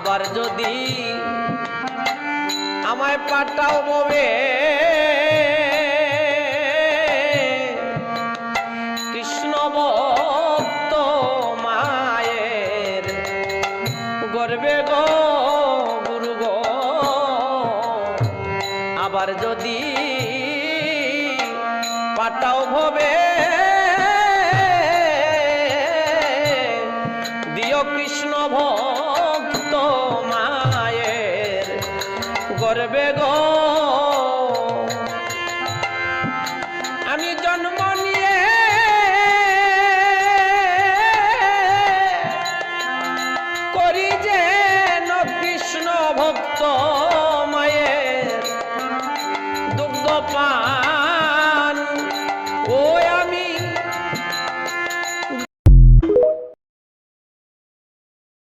আবার যদি আমায় পাঠাও ভবে কৃষ্ণ ভক্ত মায়ের গর্বে গো গুরু গো আবার যদি পাঠাও ভবে দিও কৃষ্ণ ভক্ত মায়ের গর্বে গো